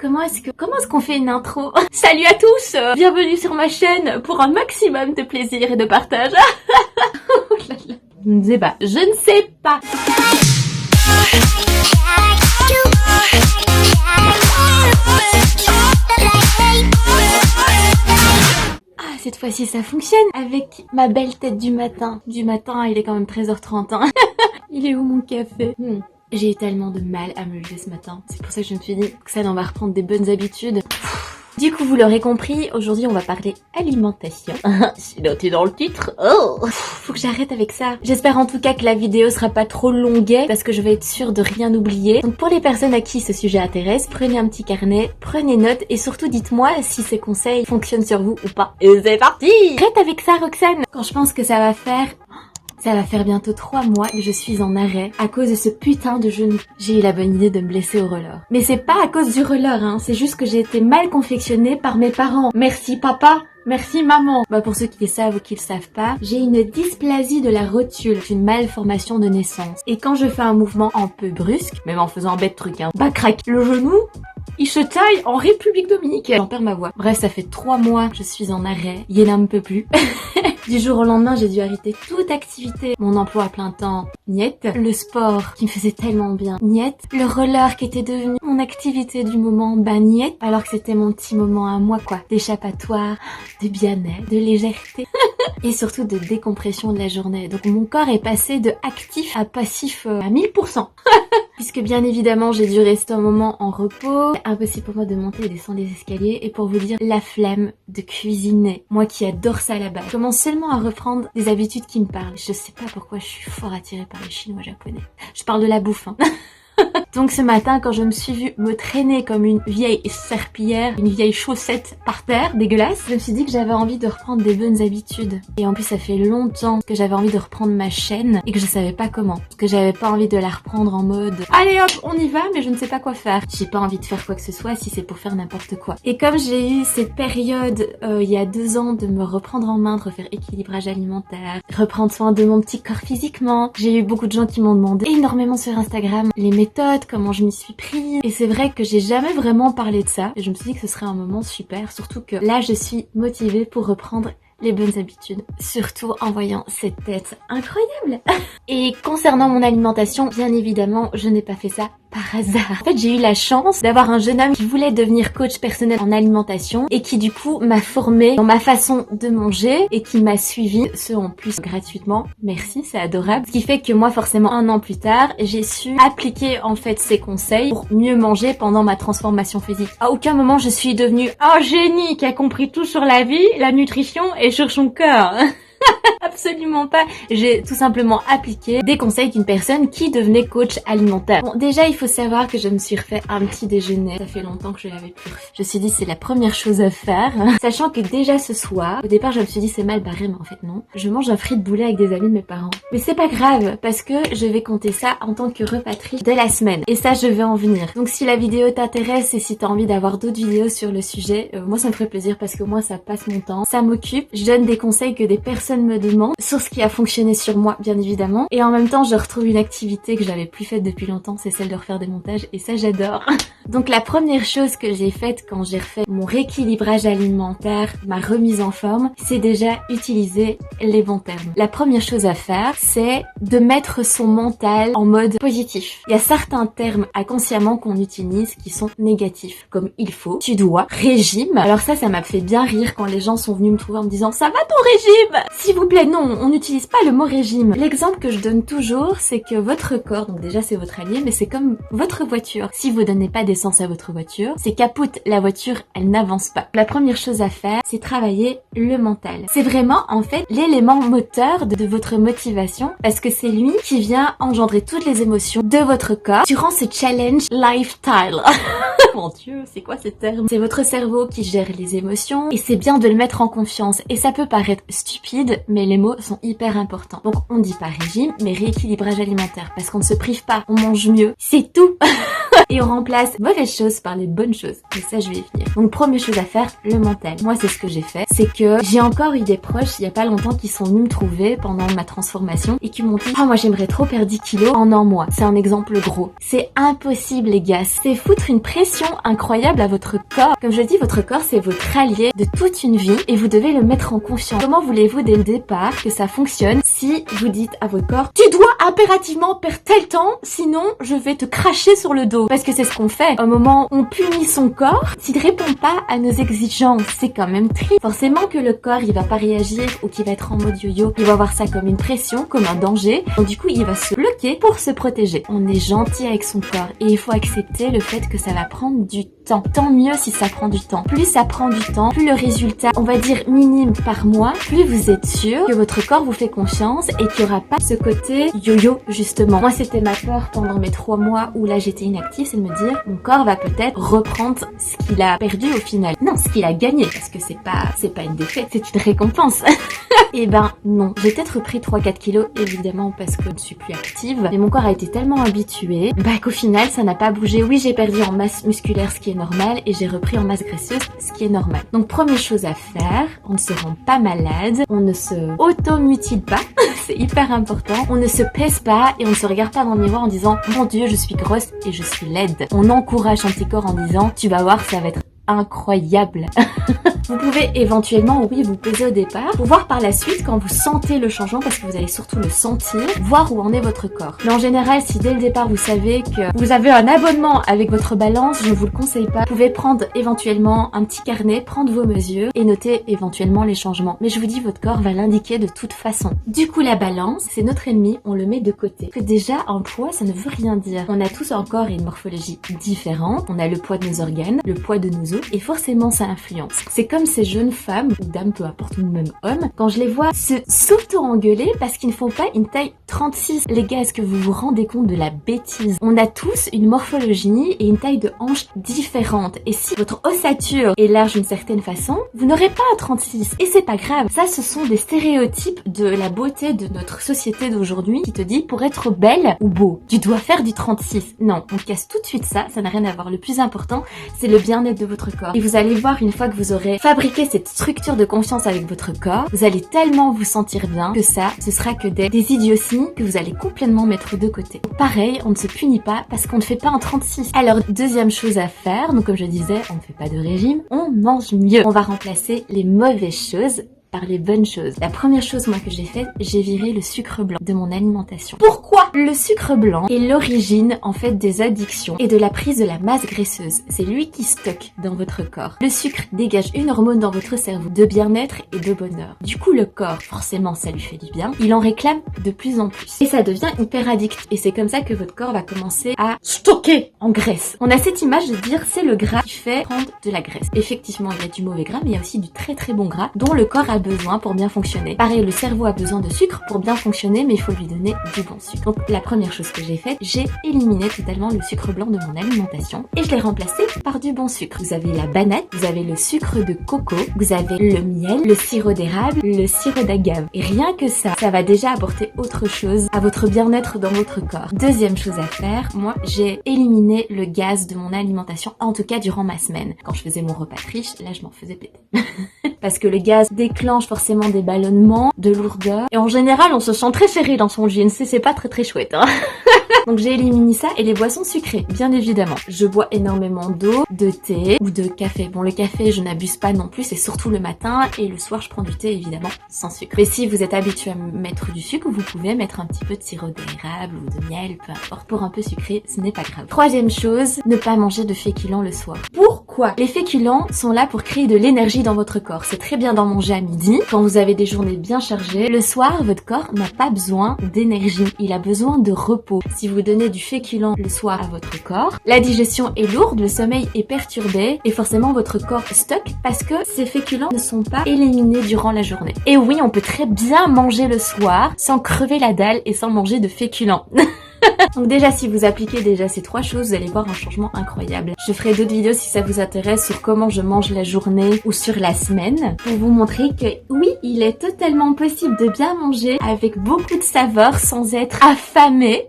Comment est-ce qu'on fait une intro? Salut à tous, bienvenue sur ma chaîne pour un maximum de plaisir et de partage. Oh là là. Je ne sais pas, je ne sais pas. Ah, cette fois-ci ça fonctionne avec ma belle tête du matin. Du matin, il est quand même 13h30. Hein. Il est où mon café? J'ai eu tellement de mal à me lever ce matin. C'est pour ça que je me suis dit que ça on va reprendre des bonnes habitudes. Du coup, vous l'aurez compris, aujourd'hui on va parler alimentation. C'est noté dans le titre. Oh, faut que j'arrête avec ça. J'espère en tout cas que la vidéo sera pas trop longuette parce que je vais être sûre de rien oublier. Donc pour les personnes à qui ce sujet intéresse, prenez un petit carnet, prenez note et surtout dites-moi si ces conseils fonctionnent sur vous ou pas. Et c'est parti! Arrête avec ça, Roxane! Quand je pense que ça va faire bientôt 3 mois que je suis en arrêt à cause de ce putain de genou. J'ai eu la bonne idée de me blesser au roller. Mais c'est pas à cause du roller, hein. C'est juste que j'ai été mal confectionnée par mes parents. Merci papa. Merci maman. Bah pour ceux qui le savent ou qui le savent pas, j'ai une dysplasie de la rotule, une malformation de naissance. Et quand je fais un mouvement un peu brusque, même en faisant un bête truc, hein, bah crac, le genou, il se taille en République Dominicaine. J'en perds ma voix. Bref, ça fait 3 mois, je suis en arrêt. Yéna me peut plus. Du jour au lendemain, j'ai dû arrêter toute activité. Mon emploi à plein temps, niet. Le sport qui me faisait tellement bien, niet. Le roller qui était devenu mon activité du moment, bah niet. Alors que c'était mon petit moment à moi, quoi. D'échappatoire, de bien-être, de légèreté. Et surtout de décompression de la journée. Donc mon corps est passé de actif à passif à 1000%. Puisque bien évidemment j'ai dû rester un moment en repos. Impossible pour moi de monter et descendre les escaliers. Et pour vous dire, la flemme de cuisiner. Moi qui adore ça là-bas. Je commence seulement à reprendre des habitudes qui me parlent. Je sais pas pourquoi je suis fort attirée par les Chinois japonais. Je parle de la bouffe, hein. Donc ce matin, quand je me suis vue me traîner comme une vieille serpillière, une vieille chaussette par terre, dégueulasse, je me suis dit que j'avais envie de reprendre des bonnes habitudes. Et en plus, ça fait longtemps que j'avais envie de reprendre ma chaîne et que je savais pas comment. Que j'avais pas envie de la reprendre en mode « Allez hop, on y va, mais je ne sais pas quoi faire ». J'ai pas envie de faire quoi que ce soit si c'est pour faire n'importe quoi. Et comme j'ai eu cette période il y a 2 ans de me reprendre en main, de refaire équilibrage alimentaire, reprendre soin de mon petit corps physiquement, j'ai eu beaucoup de gens qui m'ont demandé énormément sur Instagram les méthodes, comment je m'y suis prise. Et c'est vrai que j'ai jamais vraiment parlé de ça. Et je me suis dit que ce serait un moment super. Surtout que là, je suis motivée pour reprendre les bonnes habitudes. Surtout en voyant cette tête incroyable. Et concernant mon alimentation, bien évidemment, je n'ai pas fait ça par hasard. En fait, j'ai eu la chance d'avoir un jeune homme qui voulait devenir coach personnel en alimentation et qui du coup m'a formée dans ma façon de manger et qui m'a suivi, ce en plus gratuitement. Merci, c'est adorable. Ce qui fait que moi, forcément, 1 an plus tard, j'ai su appliquer en fait ses conseils pour mieux manger pendant ma transformation physique. À aucun moment, je suis devenue un génie qui a compris tout sur la vie, la nutrition et sur son cœur. Absolument pas. J'ai tout simplement appliqué des conseils d'une personne qui devenait coach alimentaire. Bon, déjà, il faut savoir que je me suis refait un petit déjeuner. Ça fait longtemps que je l'avais plus refait. Je me suis dit, c'est la première chose à faire. Sachant que déjà ce soir, au départ, je me suis dit, c'est mal barré, mais en fait, non. Je mange un frit de boulet avec des amis de mes parents. Mais c'est pas grave, parce que je vais compter ça en tant que repas triche de la semaine. Et ça, je vais en venir. Donc, si la vidéo t'intéresse et si t'as envie d'avoir d'autres vidéos sur le sujet, moi, ça me ferait plaisir parce que moi, ça passe mon temps. Ça m'occupe. Je donne des conseils que des personnes me demandent sur ce qui a fonctionné sur moi, bien évidemment. Et en même temps, je retrouve une activité que j'avais plus faite depuis longtemps, c'est celle de refaire des montages. Et ça, j'adore. Donc, la première chose que j'ai faite quand j'ai refait mon rééquilibrage alimentaire, ma remise en forme, c'est déjà utiliser les bons termes. La première chose à faire, c'est de mettre son mental en mode positif. Il y a certains termes inconsciemment qu'on utilise qui sont négatifs, comme il faut, tu dois, régime. Alors ça m'a fait bien rire quand les gens sont venus me trouver en me disant « Ça va ton régime ?» S'il vous plaît, non, on n'utilise pas le mot régime. L'exemple que je donne toujours, c'est que votre corps, donc déjà c'est votre allié, mais c'est comme votre voiture. Si vous donnez pas d'essence à votre voiture, c'est capote, la voiture, elle n'avance pas. La première chose à faire, c'est travailler le mental. C'est vraiment, en fait, l'élément moteur de votre motivation, parce que c'est lui qui vient engendrer toutes les émotions de votre corps durant ce challenge lifestyle. Mon Dieu, c'est quoi ces termes? C'est votre cerveau qui gère les émotions, et c'est bien de le mettre en confiance. Et ça peut paraître stupide, mais les mots sont hyper importants. Donc on dit pas régime, mais rééquilibrage alimentaire, parce qu'on ne se prive pas, on mange mieux. C'est tout. et on remplace mauvaises choses par les bonnes choses. Et ça, je vais y venir. Donc, première chose à faire, le mental. Moi, c'est ce que j'ai fait. C'est que j'ai encore eu des proches, il y a pas longtemps, qui sont venus me trouver pendant ma transformation et qui m'ont dit « Ah, moi, j'aimerais trop perdre 10 kilos en un mois. » C'est un exemple gros. C'est impossible, les gars. C'est foutre une pression incroyable à votre corps. Comme je dis, votre corps, c'est votre allié de toute une vie et vous devez le mettre en confiance. Comment voulez-vous dès le départ que ça fonctionne si vous dites à votre corps « Tu dois impérativement perdre tel temps, sinon je vais te cracher sur le dos. » Parce que c'est ce qu'on fait. Au moment où on punit son corps, s'il ne répond pas à nos exigences, c'est quand même triste. Forcément que le corps, il va pas réagir ou qu'il va être en mode yo-yo. Il va voir ça comme une pression, comme un danger. Donc du coup, il va se bloquer pour se protéger. On est gentil avec son corps et il faut accepter le fait que ça va prendre du temps. Tant mieux si ça prend du temps. Plus ça prend du temps, plus le résultat, on va dire minime par mois, plus vous êtes sûr que votre corps vous fait confiance et qu'il n'y aura pas ce côté yo-yo justement. Moi, c'était ma peur pendant mes 3 mois où là j'étais inactive, c'est de me dire mon corps va peut-être reprendre ce qu'il a perdu au final. Non, ce qu'il a gagné, parce que c'est pas une défaite, c'est une récompense. Et ben non, j'ai peut-être repris 3-4 kilos évidemment parce que je ne suis plus active, mais mon corps a été tellement habitué qu'au final ça n'a pas bougé. Oui, j'ai perdu en masse musculaire, ce qui est normal, et j'ai repris en masse graisseuse, ce qui est normal. Donc première chose à faire, on ne se rend pas malade, on ne se auto-mutile pas, c'est hyper important, on ne se pèse pas et on ne se regarde pas dans le miroir en disant mon Dieu, je suis grosse et je suis laide. On encourage son petit corps en disant tu vas voir, ça va être incroyable. Vous pouvez éventuellement, oui, vous peser au départ pour voir par la suite quand vous sentez le changement, parce que vous allez surtout le sentir, voir où en est votre corps. Mais en général, si dès le départ vous savez que vous avez un abonnement avec votre balance, je ne vous le conseille pas. Vous pouvez prendre éventuellement un petit carnet, prendre vos mesures et noter éventuellement les changements. Mais je vous dis, votre corps va l'indiquer de toute façon. Du coup, la balance, c'est notre ennemi, on le met de côté. Que déjà, un poids, ça ne veut rien dire. On a tous un corps et une morphologie différente. On a le poids de nos organes, le poids de nos os, et forcément ça influence. C'est comme ces jeunes femmes ou dames, peu importe, ou même hommes, quand je les vois se s'auto-engueuler parce qu'ils ne font pas une taille 36. Les gars, est-ce que vous vous rendez compte de la bêtise? On a tous une morphologie et une taille de hanche différente. Et si votre ossature est large d'une certaine façon, vous n'aurez pas un 36. Et c'est pas grave. Ça, ce sont des stéréotypes de la beauté de notre société d'aujourd'hui qui te dit pour être belle ou beau, tu dois faire du 36. Non, on casse tout de suite ça. Ça n'a rien à voir. Le plus important, c'est le bien-être de votre corps. Et vous allez voir, une fois que vous aurez fabriqué cette structure de confiance avec votre corps, vous allez tellement vous sentir bien que ça, ce sera que des idioties que vous allez complètement mettre de côté. Pareil, on ne se punit pas parce qu'on ne fait pas un 36. Alors, deuxième chose à faire, donc comme je disais, on ne fait pas de régime, on mange mieux. On va remplacer les mauvaises choses par les bonnes choses. La première chose, moi, que j'ai faite, j'ai viré le sucre blanc de mon alimentation. Pourquoi? Le sucre blanc est l'origine, en fait, des addictions et de la prise de la masse graisseuse. C'est lui qui stocke dans votre corps. Le sucre dégage une hormone dans votre cerveau de bien-être et de bonheur. Du coup, le corps, forcément, ça lui fait du bien. Il en réclame de plus en plus. Et ça devient hyper addict. Et c'est comme ça que votre corps va commencer à stocker en graisse. On a cette image de dire c'est le gras qui fait prendre de la graisse. Effectivement, il y a du mauvais gras, mais il y a aussi du très très bon gras dont le corps a besoin pour bien fonctionner. Pareil, le cerveau a besoin de sucre pour bien fonctionner, mais il faut lui donner du bon sucre. Donc la première chose que j'ai faite, j'ai éliminé totalement le sucre blanc de mon alimentation et je l'ai remplacé par du bon sucre. Vous avez la banane, vous avez le sucre de coco, vous avez le miel, le sirop d'érable, le sirop d'agave. Et rien que ça, ça va déjà apporter autre chose à votre bien-être dans votre corps. Deuxième chose à faire, moi j'ai éliminé le gaz de mon alimentation, en tout cas durant ma semaine. Quand je faisais mon repas riche, là je m'en faisais péter. Parce que le gaz déclenche forcément des ballonnements, de lourdeur. Et en général, on se sent très serré dans son jean. C'est pas très très chouette, hein. Donc j'ai éliminé ça et les boissons sucrées, bien évidemment. Je bois énormément d'eau, de thé ou de café. Bon, le café, je n'abuse pas non plus, c'est surtout le matin et le soir, je prends du thé, évidemment, sans sucre. Mais si vous êtes habitué à mettre du sucre, vous pouvez mettre un petit peu de sirop d'érable ou de miel, peu importe. Pour un peu sucré, ce n'est pas grave. Troisième chose, ne pas manger de féculents le soir. Pourquoi? Les féculents sont là pour créer de l'énergie dans votre corps. C'est très bien d'en manger à midi, quand vous avez des journées bien chargées. Le soir, votre corps n'a pas besoin d'énergie. Il a besoin de repos. Si vous donnez du féculent le soir à votre corps, la digestion est lourde, le sommeil est perturbé et forcément votre corps stocke parce que ces féculents ne sont pas éliminés durant la journée. Et oui, on peut très bien manger le soir sans crever la dalle et sans manger de féculents. Donc déjà, si vous appliquez déjà ces 3 choses, vous allez voir un changement incroyable. Je ferai d'autres vidéos si ça vous intéresse sur comment je mange la journée ou sur la semaine pour vous montrer que oui, il est totalement possible de bien manger avec beaucoup de saveur sans être affamé.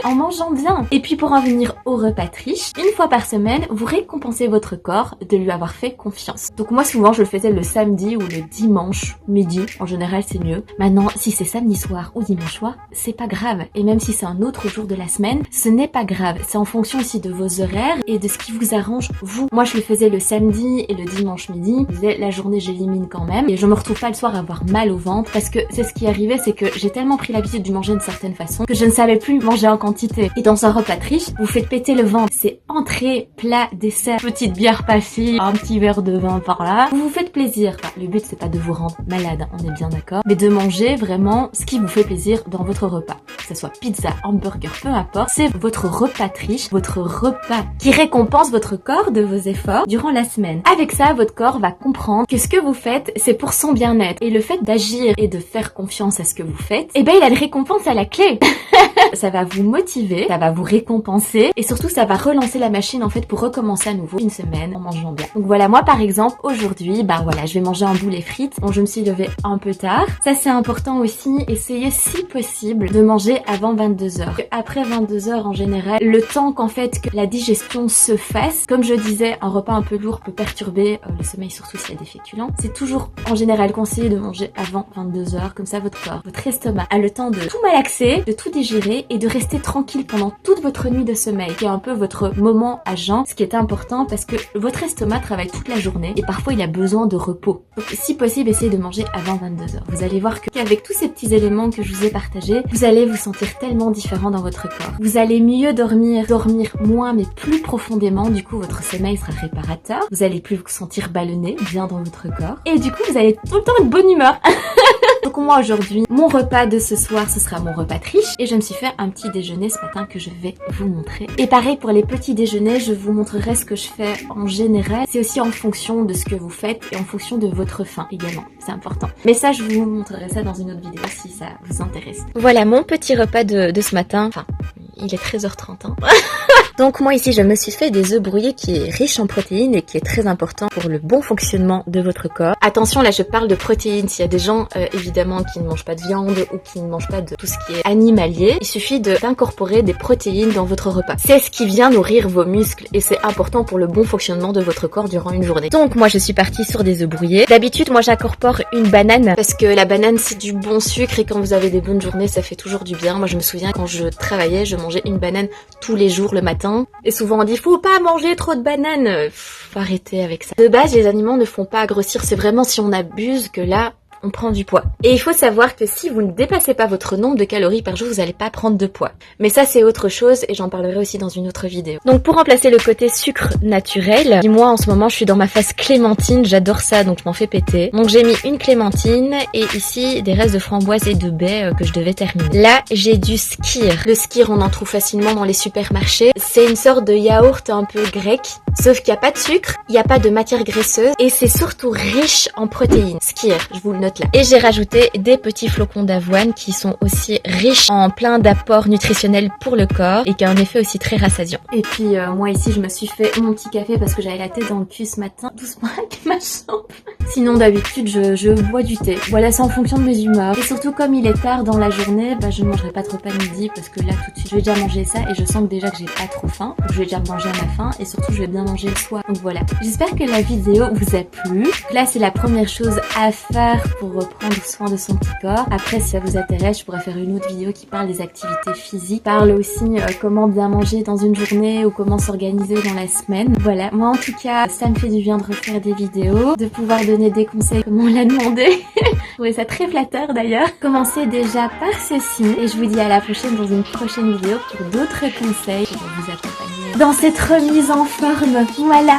en mangeant bien. Et puis pour en venir au repas triche, une fois par semaine, vous récompensez votre corps de lui avoir fait confiance. Donc moi souvent je le faisais le samedi ou le dimanche midi, en général c'est mieux. Maintenant si c'est samedi soir ou dimanche soir, c'est pas grave. Et même si c'est un autre jour de la semaine, ce n'est pas grave. C'est en fonction aussi de vos horaires et de ce qui vous arrange vous. Moi je le faisais le samedi et le dimanche midi. Je disais la journée j'élimine quand même et je me retrouve pas le soir à avoir mal au ventre parce que c'est ce qui arrivait, c'est que j'ai tellement pris l'habitude de manger d'une certaine façon que je ne savais plus manger en quantité. Et dans un repas triche, vous faites péter le ventre. C'est entrée, plat, dessert, petite bière passée, un petit verre de vin par là. Vous vous faites plaisir. Enfin, le but c'est pas de vous rendre malade, on est bien d'accord, mais de manger vraiment ce qui vous fait plaisir dans votre repas. Que ce soit pizza, hamburger, peu importe, c'est votre repas triche, votre repas qui récompense votre corps de vos efforts durant la semaine. Avec ça, votre corps va comprendre que ce que vous faites, c'est pour son bien-être. Et le fait d'agir et de faire confiance à ce que vous faites, eh ben il a une récompense à la clé. Ça va vous motiver, ça va vous récompenser et surtout ça va relancer la machine en fait pour recommencer à nouveau une semaine en mangeant bien. Donc voilà, moi par exemple aujourd'hui, bah voilà, je vais manger un boulet frites. Bon, je me suis levée un peu tard. Ça c'est important aussi, essayez si possible de manger avant 22h. Après 22h en général, le temps qu'en fait que la digestion se fasse, comme je disais, un repas un peu lourd peut perturber le sommeil, surtout s'il y a des féculents. C'est toujours en général conseillé de manger avant 22h, comme ça votre corps, votre estomac a le temps de tout malaxer, de tout digérer et de rester tranquille pendant toute votre nuit de sommeil, qui est un peu votre moment à jeun, ce qui est important parce que votre estomac travaille toute la journée et parfois il a besoin de repos. Donc si possible, essayez de manger avant 22h. Vous allez voir qu'avec tous ces petits éléments que je vous ai partagés, vous allez vous sentir tellement différent dans votre corps. Vous allez mieux dormir moins mais plus profondément, du coup votre sommeil sera réparateur, vous allez plus vous sentir ballonné bien dans votre corps et du coup vous allez tout le temps être de bonne humeur. Donc moi aujourd'hui, mon repas de ce soir, ce sera mon repas triche et je me suis fait un petit déjeuner ce matin que je vais vous montrer. Et pareil pour les petits déjeuners, je vous montrerai ce que je fais en général. C'est aussi en fonction de ce que vous faites et en fonction de votre faim également, c'est important. Mais ça, je vous montrerai ça dans une autre vidéo si ça vous intéresse. Voilà mon petit repas de ce matin. Enfin, il est 13h30. Hein. Donc moi ici je me suis fait des œufs brouillés qui est riche en protéines et qui est très important pour le bon fonctionnement de votre corps. Attention là je parle de protéines, s'il y a des gens évidemment qui ne mangent pas de viande ou qui ne mangent pas de tout ce qui est animalier, il suffit d'incorporer des protéines dans votre repas. C'est ce qui vient nourrir vos muscles et c'est important pour le bon fonctionnement de votre corps durant une journée. Donc moi je suis partie sur des œufs brouillés. D'habitude moi j'incorpore une banane parce que la banane c'est du bon sucre et quand vous avez des bonnes journées ça fait toujours du bien. Moi je me souviens quand je travaillais je mangeais une banane tous les jours le matin. Et souvent on dit faut pas manger trop de bananes. Faut arrêter avec ça. De base les aliments ne font pas grossir, c'est vraiment si on abuse que là on prend du poids. Et il faut savoir que si vous ne dépassez pas votre nombre de calories par jour, vous n'allez pas prendre de poids. Mais ça c'est autre chose et j'en parlerai aussi dans une autre vidéo. Donc pour remplacer le côté sucre naturel, moi en ce moment je suis dans ma phase clémentine, j'adore ça donc je m'en fais péter. Donc j'ai mis une clémentine et ici des restes de framboise et de baies que je devais terminer. Là j'ai du skyr. Le skyr on en trouve facilement dans les supermarchés. C'est une sorte de yaourt un peu grec, sauf qu'il n'y a pas de sucre, il n'y a pas de matière graisseuse et c'est surtout riche en protéines. Skyr, je vous le note là. Et j'ai rajouté des petits flocons d'avoine qui sont aussi riches en plein d'apports nutritionnels pour le corps et qui a un effet aussi très rassasiant. Et puis moi ici je me suis fait mon petit café parce que j'avais la tête dans le cul ce matin, doucement avec ma chambre. Sinon d'habitude je bois du thé. Voilà, c'est en fonction de mes humeurs. Et surtout comme il est tard dans la journée, bah je ne mangerai pas trop à midi parce que là tout de suite je vais déjà manger ça et je sens que déjà que j'ai pas trop faim. Donc je vais déjà manger à ma faim et surtout je vais bien manger le soir. Donc voilà. J'espère que la vidéo vous a plu. Donc là c'est la première chose à faire pour prendre soin de son petit corps. Après si ça vous intéresse je pourrais faire une autre vidéo qui parle des activités physiques. Parle aussi comment bien manger dans une journée ou comment s'organiser dans la semaine. Voilà. Moi en tout cas ça me fait du bien de refaire des vidéos, de pouvoir donner des conseils comme on l'a demandé. Je trouvais ça très flatteur d'ailleurs. Commencez déjà par ceci et je vous dis à la prochaine dans une prochaine vidéo pour d'autres conseils qui vont vous accompagner dans cette remise en forme. Voilà.